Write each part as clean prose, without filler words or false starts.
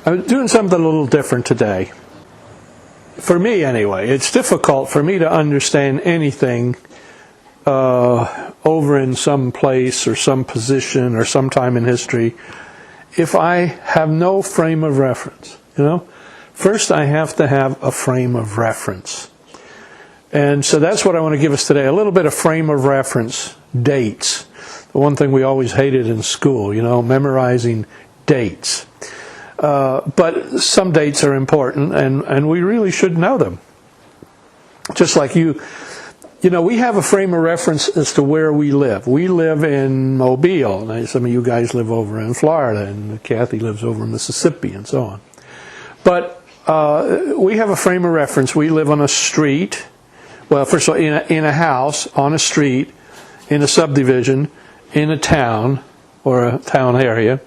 I'm doing something a little different today. For me, anyway, it's difficult for me to understand anything over in some place or some position or some time in history if I have no frame of reference. First I have to have a frame of reference. And so that's what I want to give us today, a little bit of frame of reference, dates. The one thing we always hated in school, memorizing dates. But some dates are important, and we really should know them. Just like we have a frame of reference as to where we live. We live in Mobile. Now, some of you guys live over in Florida, and Kathy lives over in Mississippi, and so on. But we have a frame of reference. We live on a street. Well, first of all, in a house, on a street, in a subdivision, in a town, or a town area,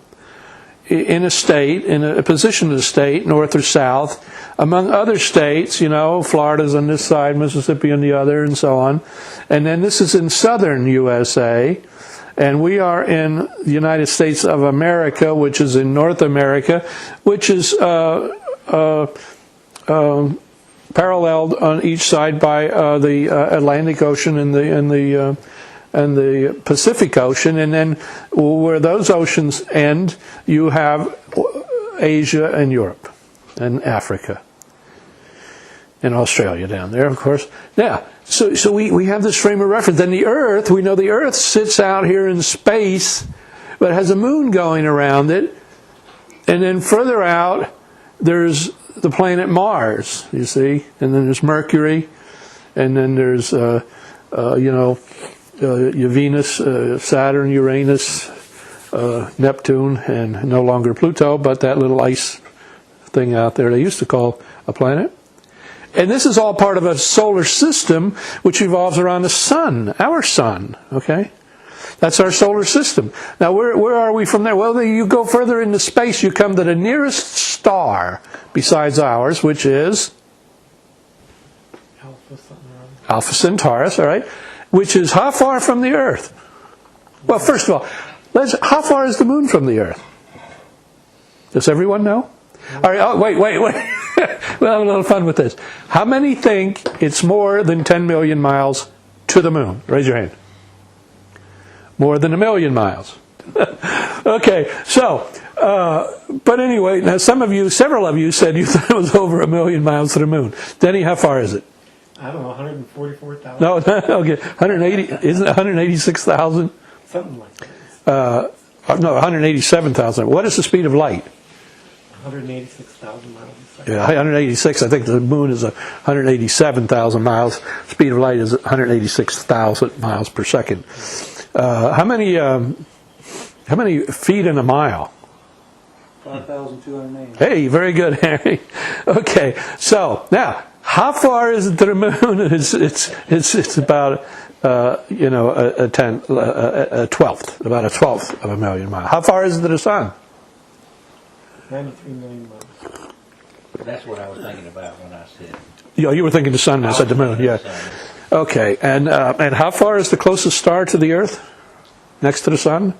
in a state, in a position of the state, north or south, among other states, Florida's on this side, Mississippi on the other, and so on. And then this is in southern USA, and we are in the United States of America, which is in North America, which is paralleled on each side by the Atlantic Ocean and the Pacific Ocean, and then where those oceans end, you have Asia and Europe and Africa and Australia down there, of course. Now, so we have this frame of reference. Then the Earth, we know the Earth sits out here in space, but it has a moon going around it, and then further out, there's the planet Mars, you see, and then there's Mercury, and then there's, Venus, Saturn, Uranus, Neptune, and no longer Pluto, but that little ice thing out there they used to call a planet. And this is all part of a solar system which revolves around the sun, our sun, okay? That's our solar system. Now, where are we from there? Well, you go further into space, you come to the nearest star besides ours, which is Alpha Centaurus, all right? Which is how far from the Earth? Well, first of all, how far is the moon from the Earth? Does everyone know? All right, wait. We'll have a little fun with this. How many think it's more than 10 million miles to the moon? Raise your hand. More than 1 million miles. Okay, so, but anyway, now several of you said you thought it was over 1 million miles to the moon. Denny, how far is it? I don't know, 144,000? No, okay, 180, isn't it 186,000? Something like that. No, 187,000. What is the speed of light? 186,000 miles a second. Yeah, 186. I think the moon is 187,000 miles. Speed of light is 186,000 miles per second. How many feet in a mile? 5,280. Hey, very good, Harry. Okay, so now, how far is it to the moon? It's about a twelfth, about a twelfth of 1 million miles. How far is it to the sun? 93 million miles. That's what I was thinking about when I said. You were thinking the sun when I said the moon, yeah. Okay, and how far is the closest star to the Earth? Next to the sun?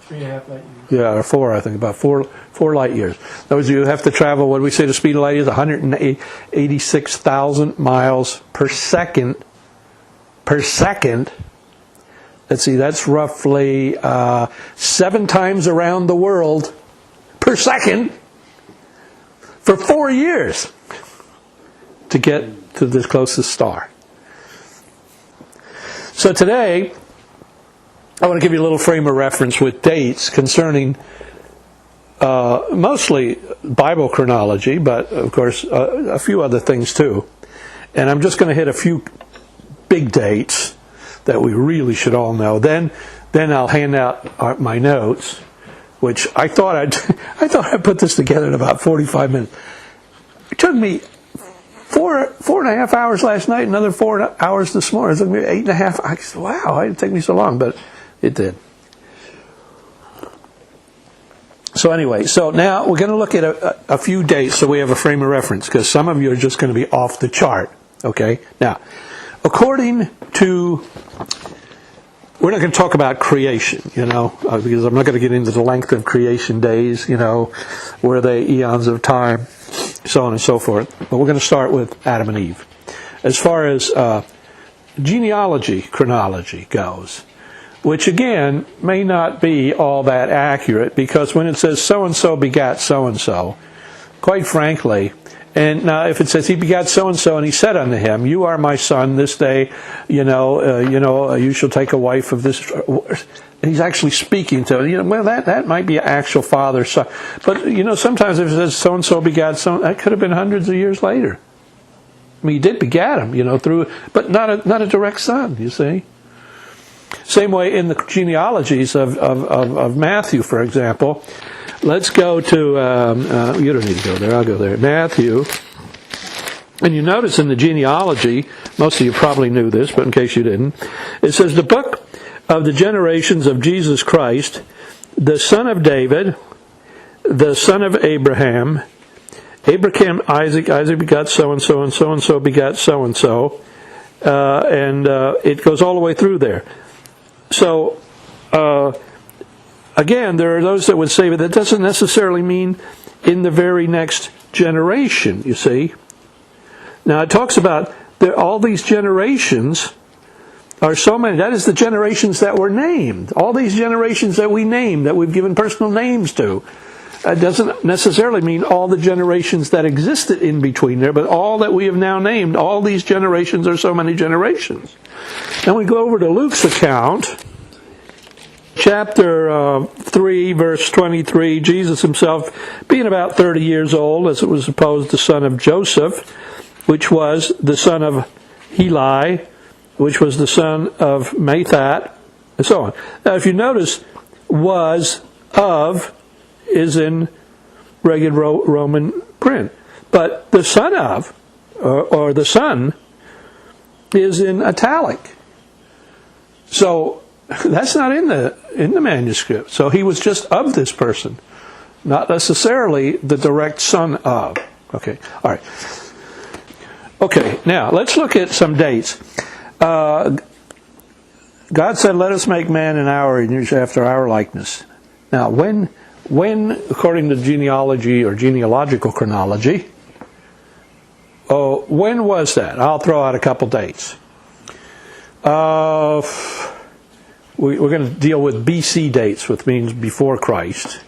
3.5 light years. Yeah, or 4, I think, about 4 light years. In other words, you have to travel, what do we say the speed of light is? 186,000 miles per second. Per second. Let's see, that's roughly 7 times around the world per second for 4 years to get to the closest star. So today, I want to give you a little frame of reference with dates concerning mostly Bible chronology, but of course a few other things too. And I'm just going to hit a few big dates that we really should all know. Then I'll hand out my notes, which I thought I'd put this together in about 45 minutes. It took me 4.5 hours last night, another 4 hours this morning. It took me 8.5. I said, wow, it didn't take me so long, but it did. So anyway, so now we're going to look at a few dates so we have a frame of reference, because some of you are just going to be off the chart. Okay? Now, according to we're not going to talk about creation, because I'm not going to get into the length of creation days, were they eons of time, so on and so forth. But we're going to start with Adam and Eve. As far as chronology goes, which again may not be all that accurate, because when it says so-and-so begat so-and-so, quite frankly, and now if it says he begat so-and-so and he said unto him, you are my son, this day, you shall take a wife of this, he's actually speaking to him, well that might be an actual father son, but sometimes if it says so-and-so begat so, that could have been hundreds of years later. I mean, he did begat him, through, but not a direct son, you see. Same way in the genealogies of Matthew, for example. Let's go to, you don't need to go there, I'll go there. Matthew. And you notice in the genealogy, most of you probably knew this, but in case you didn't, it says the book of the generations of Jesus Christ, the son of David, the son of Abraham, Isaac begot so-and-so, and so-and-so begot so-and-so, and it goes all the way through there. So, again, there are those that would say, but that doesn't necessarily mean in the very next generation, you see. Now, it talks about all these generations are so many. That is the generations that were named. All these generations that we named, that we've given personal names to. It doesn't necessarily mean all the generations that existed in between there, but all that we have now named, all these generations are so many generations. Then we go over to Luke's account, chapter 3, verse 23, Jesus himself, being about 30 years old, as it was supposed, the son of Joseph, which was the son of Heli, which was the son of Mathat, and so on. Now, if you notice, was, of, is in regular Roman print. But the son of, or the son, is in italic. So that's not in the manuscript. So he was just of this person, not necessarily the direct son of. Okay, all right. Okay, now let's look at some dates. God said, "Let us make man in our image, after our likeness." Now, when, according to genealogy or genealogical chronology, when was that? I'll throw out a couple dates. We're going to deal with BC dates, which means before Christ.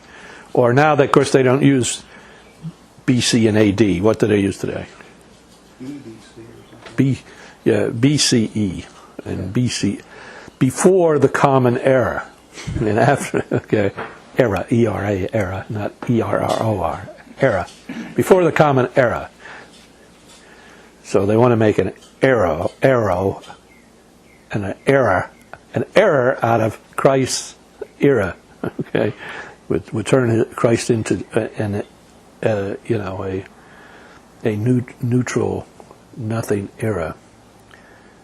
Or now, that, of course, they don't use BC and AD. What do they use today? BCE and BC, before the Common Era, and after. Okay, era, E-R-A, era, not E-R-R-O-R, era, before the Common Era. So they want to make an arrow, and an error out of Christ's era. Okay, would turn Christ into a neutral, nothing era.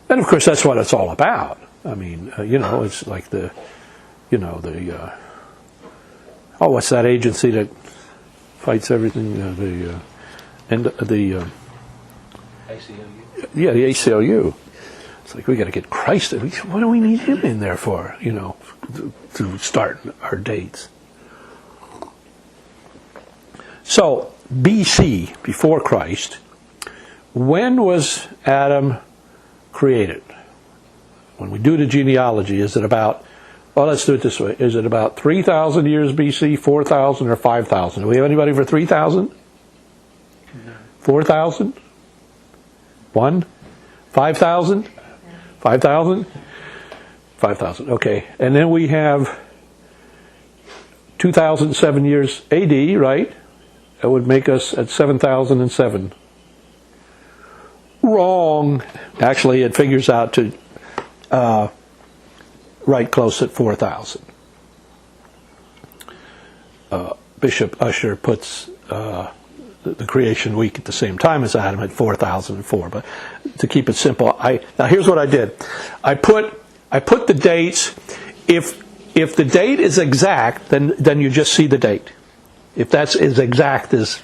And of course, that's what it's all about. I mean, it's like what's that agency that fights everything? The ACLU. Yeah, the ACLU. It's like, we got to get Christ. What do we need him in there for? To start our dates. So, BC, before Christ, when was Adam created? When we do the genealogy, is it about, well, let's do it this way. Is it about 3,000 years BC, 4,000, or 5,000? Do we have anybody for 3,000? No. 4,000? 1? 5,000? 5,000? 5,000, okay. And then we have 2,007 years AD, right? That would make us at 7,007. Wrong. Actually, it figures out to right close at 4,000. Bishop Ussher puts the creation week at the same time as Adam at 4,004. But to keep it simple, now here's what I did. I put the dates. If the date is exact, then you just see the date. If that's as exact as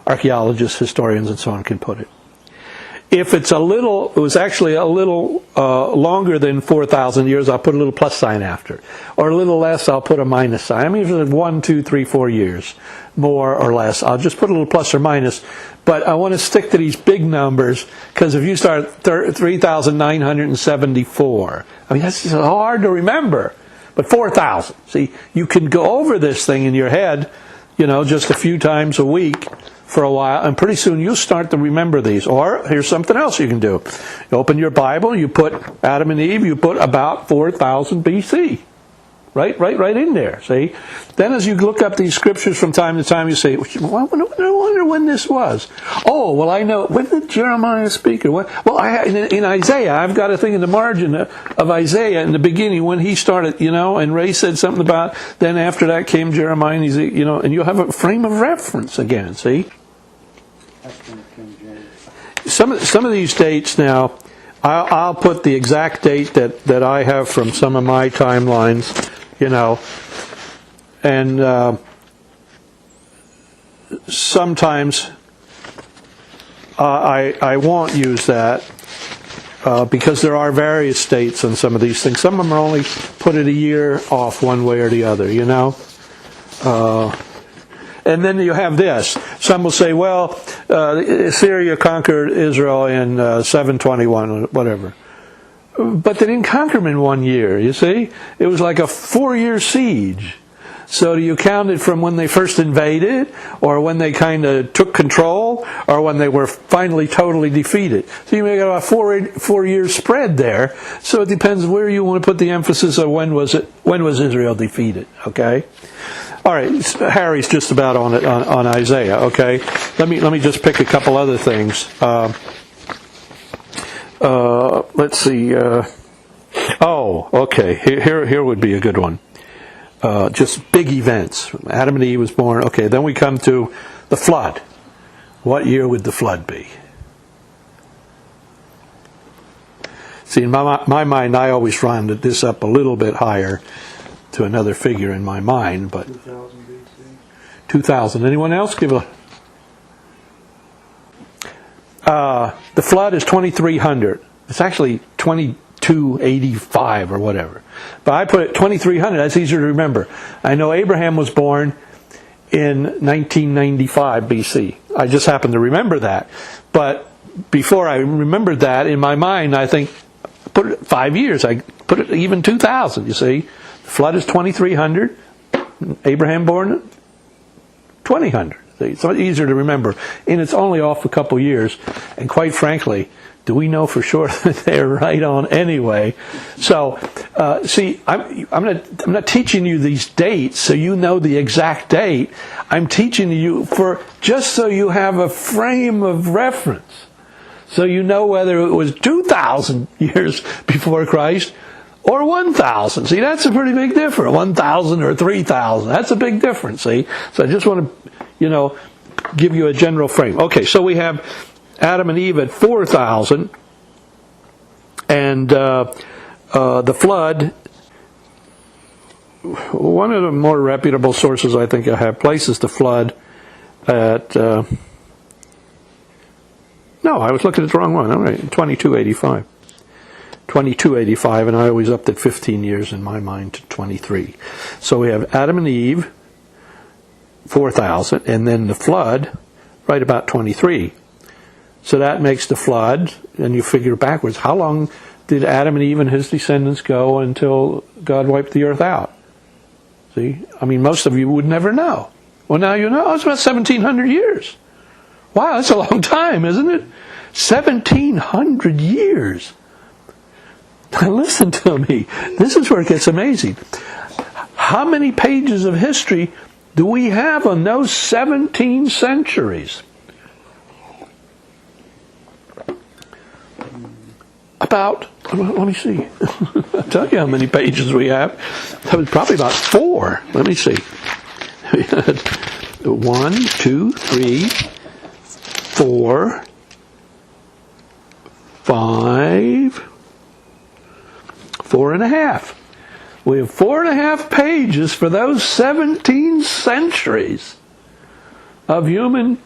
archaeologists, historians, and so on can put it. If it was actually a little longer than 4,000 years, I'll put a little plus sign after. Or a little less, I'll put a minus sign. I mean, if it's 1, 2, 3, 4 years, more or less, I'll just put a little plus or minus. But I want to stick to these big numbers, because if you start 3,974, I mean, that's so hard to remember. But 4,000. See, you can go over this thing in your head, just a few times a week for a while, and pretty soon you'll start to remember these. Or here's something else you can do. You open your Bible, you put Adam and Eve, you put about 4,000 BC. Right in there, see? Then as you look up these scriptures from time to time, you say, well, I wonder when this was. Oh, well, I know. When did Jeremiah speak? Well, in Isaiah, I've got a thing in the margin of Isaiah in the beginning when he started, and Ray said something about, then after that came Jeremiah, and and you'll have a frame of reference again, see? Some of these dates now, I'll put the exact date that I have from some of my timelines, and sometimes I won't use that because there are various dates on some of these things. Some of them are only put it a year off one way or the other, And then you have this. Some will say, well, Assyria conquered Israel in 721 or whatever. But they didn't conquer them in 1 year, you see? It was like a 4-year siege. So do you count it from when they first invaded, or when they kind of took control, or when they were finally totally defeated? So you may have a 4-year spread there. So it depends where you want to put the emphasis of when was Israel defeated, okay? All right, Harry's just about on it on Isaiah. Okay, let me just pick a couple other things. Let's see. Okay. Here would be a good one. Just big events. Adam and Eve was born. Okay, then we come to the flood. What year would the flood be? See, in my mind, I always rounded this up a little bit higher to another figure in my mind, but 2000 BC. 2000. Anyone else give a? The flood is 2300. It's actually 2285 or whatever. But I put it 2300. That's easier to remember. I know Abraham was born in 1995 BC. I just happen to remember that. But before I remembered that, in my mind, I think put it 5 years. I put it even 2000. You see. The flood is 2300. Abraham born 2000. It's easier to remember. And it's only off a couple years. And quite frankly, do we know for sure that they're right on anyway? So, see, I'm not teaching you these dates so you know the exact date. I'm teaching you just so you have a frame of reference. So you know whether it was 2,000 years before Christ or 1,000. See, that's a pretty big difference. 1,000 or 3,000. That's a big difference, see? So I just want to, give you a general frame. Okay, so we have Adam and Eve at 4,000. And the flood, one of the more reputable sources I think I have places the flood at... no, I was looking at the wrong one. All right, 2285. 2285, and I always upped it 15 years in my mind to 23. So we have Adam and Eve, 4,000, and then the flood, right about 23. So that makes the flood, and you figure backwards, how long did Adam and Eve and his descendants go until God wiped the earth out? See? I mean, most of you would never know. Well, now you know. It's about 1,700 years. Wow, that's a long time, isn't it? 1,700 years. Now listen to me. This is where it gets amazing. How many pages of history do we have on those 17 centuries? About, let me see. I'll tell you how many pages we have. That was probably about 4. Let me see. We had 1, 2, 3, 4, 5, 4.5. We have 4.5 pages for those 17 centuries of human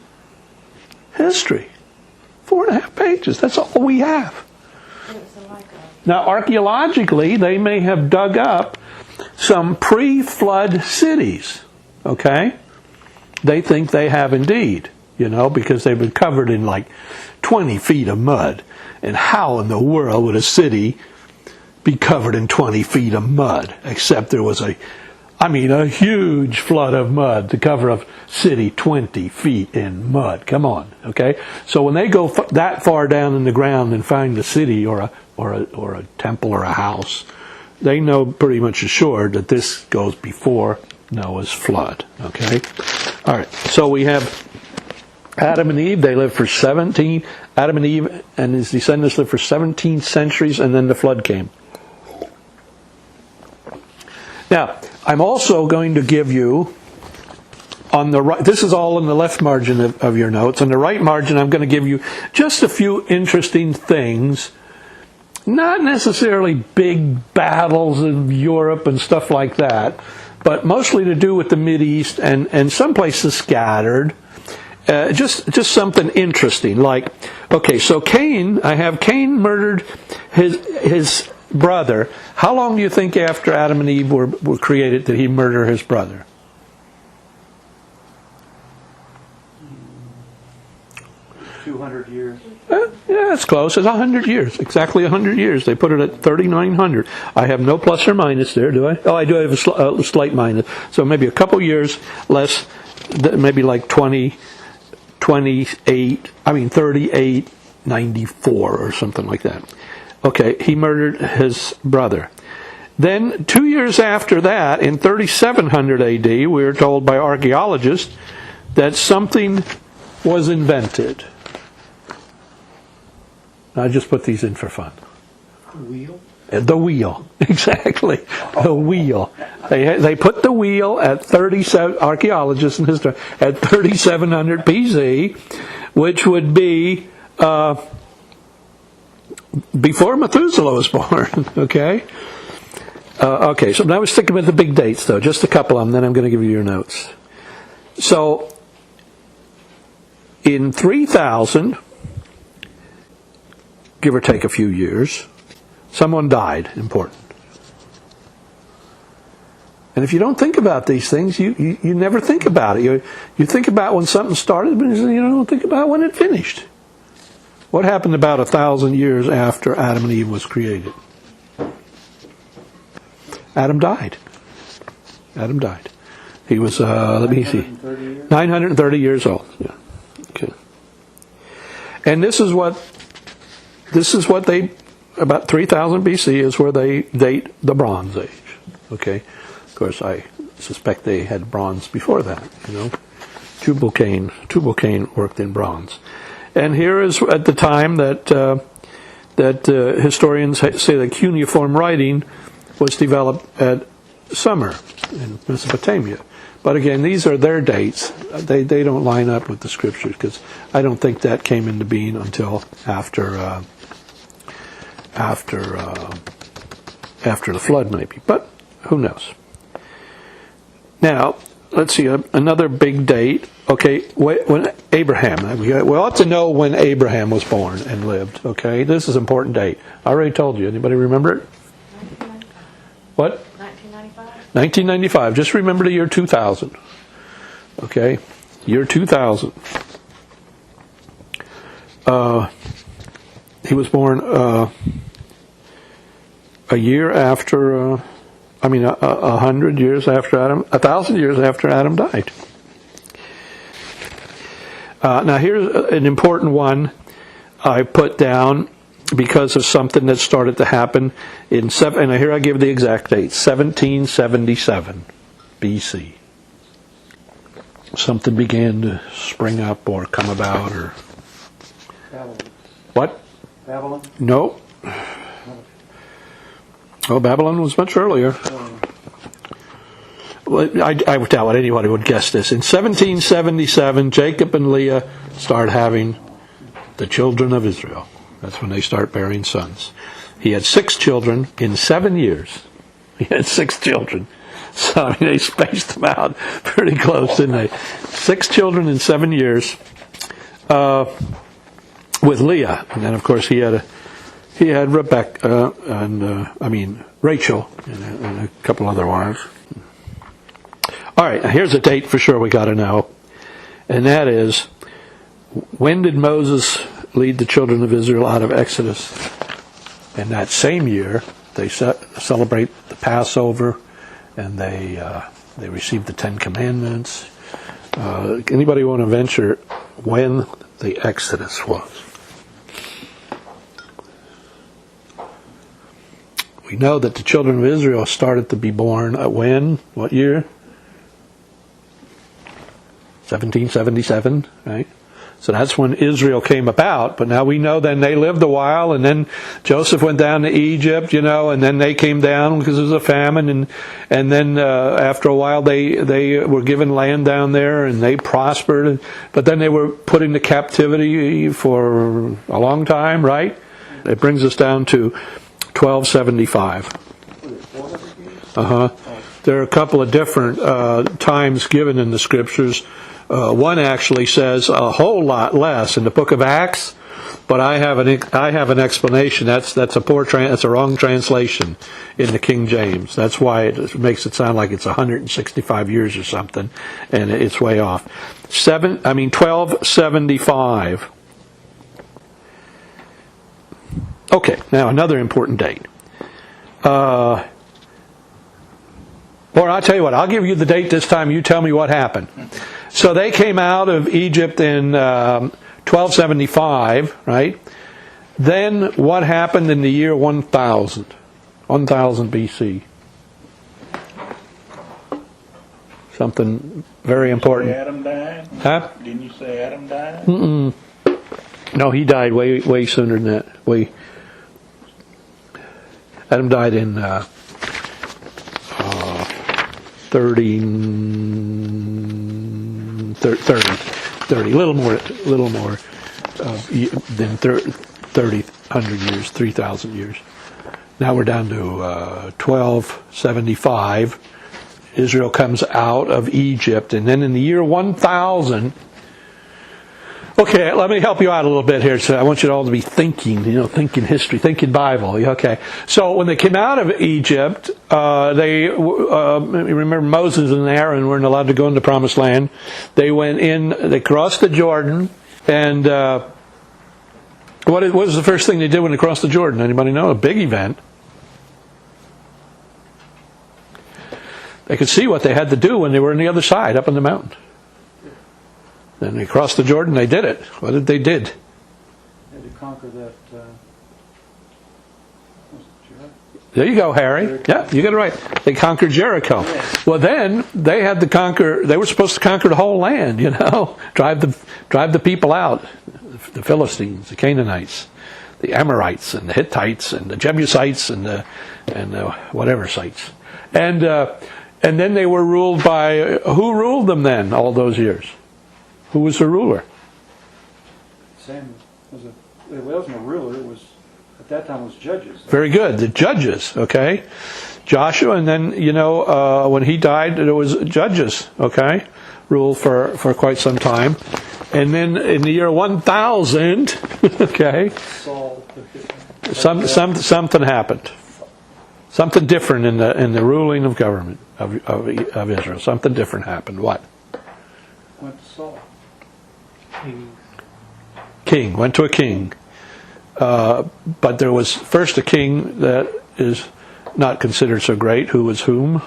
history. 4.5 pages. That's all we have. Now, archaeologically, they may have dug up some pre-flood cities. Okay? They think they have indeed, because they've been covered in like 20 feet of mud. And how in the world would a city be covered in 20 feet of mud? Except there was a huge flood of mud to cover a city 20 feet in mud. Come on, okay? So when they go that far down in the ground and find a city or a temple or a house, they know pretty much assured that this goes before Noah's flood, okay? All right, so we have Adam and Eve. They lived for Adam and Eve and his descendants lived for 17 centuries, and then the flood came. Now, I'm also going to give you, on the right, this is all in the left margin of your notes. On the right margin, I'm going to give you just a few interesting things. Not necessarily big battles of Europe and stuff like that, but mostly to do with the Mideast and some places scattered. Just something interesting. Like, okay, so Cain murdered his brother. How long do you think after Adam and Eve were created did he murder his brother? 200 years. Yeah, it's close. It's 100 years. Exactly 100 years. They put it at 3,900. I have no plus or minus there, do I? Oh, I do have a slight minus. So maybe a couple years less, maybe like 38, 94 or something like that. Okay, he murdered his brother. Then 2 years after that, in 3700 AD, we were told by archaeologists that something was invented. I just put these in for fun. Wheel? The wheel, exactly. The wheel. They put the wheel at 37. Archaeologists in history at 3700 BC, which would be before Methuselah was born. Okay. Okay. So now we're sticking with the big dates, though. Just a couple of them. Then I'm going to give you your notes. So in 3000. Give or take a few years, someone died important. And if you don't think about these things, you never think about it. You think about when something started, but you don't think about when it finished. What happened about 1,000 years after Adam and Eve was created? Adam died. Adam died. He was, let me see, 930 years old. Yeah. Okay. And this is what they, about 3000 BC is where they date the Bronze Age. Okay? Of course, I suspect they had bronze before that, Tubal-Cain worked in bronze. And here is at the time that historians say that cuneiform writing was developed at Sumer in Mesopotamia. But again, these are their dates. They don't line up with the scriptures, because I don't think that came into being until after the flood, maybe. But who knows? Now, let's see, another big date. Okay, when Abraham, we ought to know when Abraham was born and lived. Okay, this is an important date. I already told you. Anybody remember it? 1995. What? 1995. 1995. Just remember the year 2000. Okay, year 2000. He was born a year after. 100 years after Adam, 1,000 years after Adam died. Now here's an important one I put down because of something that started to happen and here I give the exact date, 1777 BC. Something began to spring up or come about or... Babylon. What? Babylon? No. Oh, Babylon was much earlier. Well, I doubt anybody would guess this. In 1777, Jacob and Leah start having the children of Israel. That's when they start bearing sons. He had 6 children in 7 years. He had 6 children. So they spaced them out pretty close, didn't they? 6 children in 7 years. with Leah, and then of course he had Rebecca Rachel and a couple other wives. All right, now here's a date for sure we got to know, and that is, when did Moses lead the children of Israel out of Exodus? In that same year, they celebrate the Passover, and they receive the Ten Commandments. Anybody want to venture when the Exodus was? We know that the children of Israel started to be born at when? What year? 1777, right? So that's when Israel came about. But now we know then they lived a while, and then Joseph went down to Egypt, and then they came down because there was a famine, and then after a while they were given land down there, and they prospered. But then they were put into captivity for a long time, right? It brings us down to 1275. There are a couple of different times given in the Scriptures. One actually says a whole lot less in the book of Acts, but I have an explanation. That's a wrong translation in the King James. That's why it makes it sound like it's 165 years or something, and it's way off. 1275. Okay, now another important date. Or I'll tell you what, I'll give you the date this time, you tell me what happened. So they came out of Egypt in 1275, right? Then what happened in the year 1000 BC? Something very important. Adam died? Huh? Didn't you say Adam died? Mm-mm. No, he died way sooner than that. Adam died in 30, a little more than 3,000 years, 3,000 years. Now we're down to 1275. Israel comes out of Egypt, and then in the year 1000. Okay, let me help you out a little bit here. So I want you all to be thinking, thinking history, thinking Bible. Okay. So when they came out of Egypt, remember Moses and Aaron weren't allowed to go into the Promised Land. They went in, they crossed the Jordan, and what was the first thing they did when they crossed the Jordan? Anybody know? A big event. They could see what they had to do when they were on the other side, up on the mountain. Then they crossed the Jordan, they did it. What did they did? They had to conquer that. There you go, Harry. Jericho. Yeah, you got it right. They conquered Jericho. Yeah. Well, then they had to conquer. They were supposed to conquer the whole land. Drive the people out. The Philistines, the Canaanites, the Amorites, and the Hittites, and the Jebusites, and the whatever sites. And then they were ruled by who ruled them then all those years? Who was the ruler? Samuel it wasn't a ruler. It was at that time it was judges. Very good, the judges. Okay, Joshua, and then when he died, there was judges. Okay, ruled for quite some time, and then in the year 1000, okay, Saul. something happened. Something different in the ruling of government of Israel. Something different happened. What? Went to Saul. King went to a king, but there was first a king that is not considered so great. Who was whom?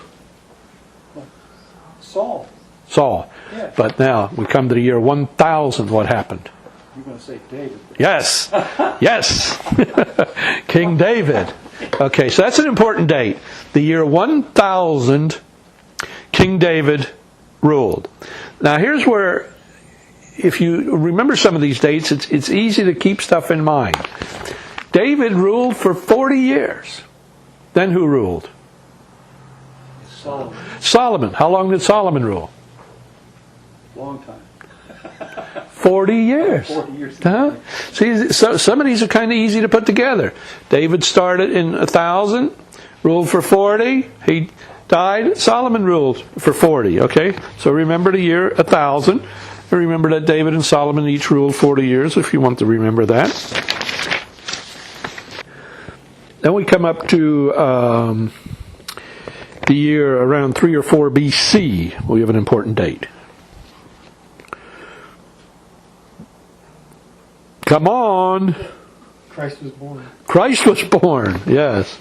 Saul. Yeah. But now we come to the year 1000. What happened? You're going to say David. Yes, King David. Okay, so that's an important date. The year 1000, King David ruled. Now here's where, if you remember some of these dates, it's easy to keep stuff in mind. David ruled for 40 years. Then who ruled? Solomon. How long did Solomon rule? Long time. 40 years. 40 years. Huh? See, so some of these are kind of easy to put together. David started in 1000, ruled for 40. He died. Solomon ruled for 40. Okay, so remember the year 1000. Remember that David and Solomon each ruled 40 years, if you want to remember that. Then we come up to the year around 3 or 4 BC. We have an important date. Come on! Christ was born. Christ was born, yes.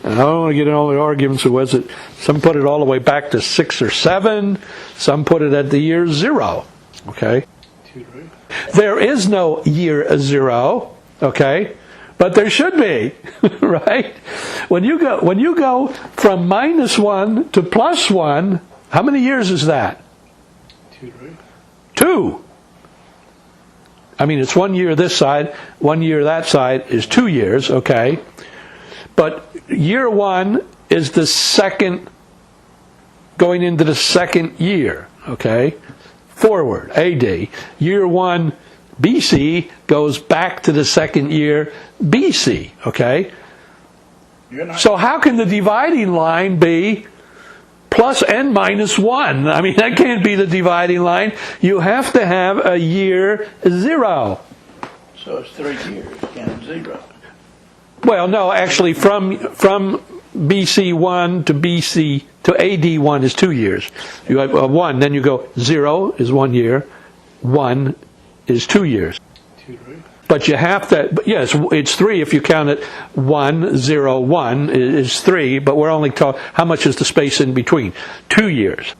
And I don't want to get in all the arguments of was it. Some put it all the way back to 6 or 7. Some put it at the year 0. Okay? There is no year 0. Okay? But there should be, right? When you go from -1 to +1, how many years is that? 2. I mean, it's 1 year this side, 1 year that side is 2 years, okay? But year 1 is the second, going into the second year, okay? Forward, AD. Year 1 BC goes back to the second year BC, okay? So how can the dividing line be plus and minus 1? I mean, that can't be the dividing line. You have to have a year 0. So it's 3 years, and 0. Well, no, actually, from BC 1 to AD 1 is 2 years. You have 1, then you go 0 is 1 year, 1 is 2 years. But you have to, yes, it's 3 if you count it 1, 0, 1 is 3, but we're only talking, how much is the space in between? 2 years.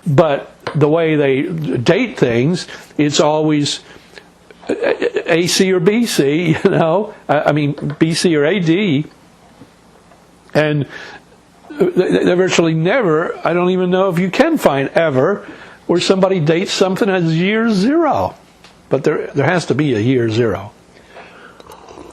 But the way they date things, it's always AC or BC, you know, I mean BC or AD, and they virtually never, I don't even know if you can find ever, where somebody dates something as year 0. But there has to be a year 0.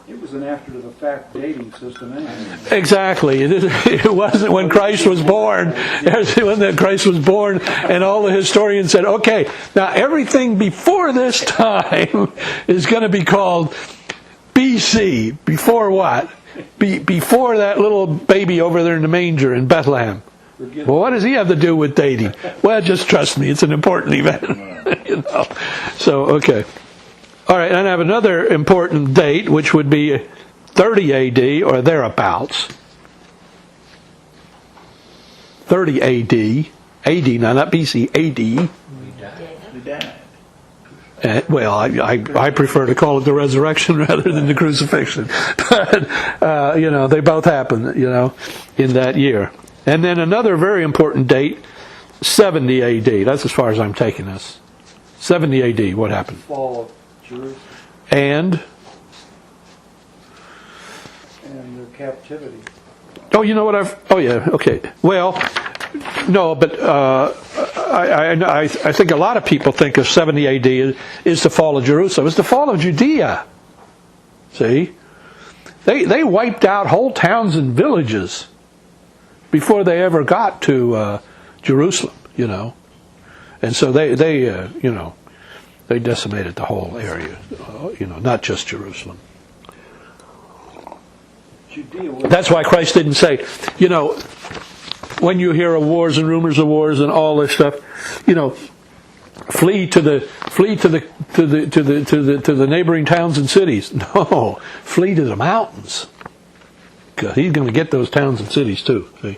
It was an after-the-fact dating system anyway. Exactly. It wasn't when Christ was born. It wasn't that Christ was born and all the historians said, okay, now everything before this time is going to be called BC. Before what? Before that little baby over there in the manger in Bethlehem. Well, what does he have to do with dating? Well, just trust me, it's an important event. You know. So, okay. All right, and I have another important date, which would be 30 AD or thereabouts. 30 AD. AD, now not BC, AD. He died. Well, I prefer to call it the resurrection rather than the crucifixion. But, you know, they both happened, you know, in that year. And then another very important date, 70 AD. That's as far as I'm taking this. 70 AD, what happened? Fall of Jerusalem And their captivity. oh, you know what oh yeah, okay. Well, no, but I think a lot of people think of 70 AD is the fall of Jerusalem. It's the fall of Judea. See? They wiped out whole towns and villages before they ever got to Jerusalem, you know. And so they you know, they decimated the whole area, you know, not just Jerusalem. That's why Christ didn't say, you know, when you hear of wars and rumors of wars and all this stuff, you know, flee to the neighboring towns and cities. No, flee to the mountains, because he's going to get those towns and cities too. See.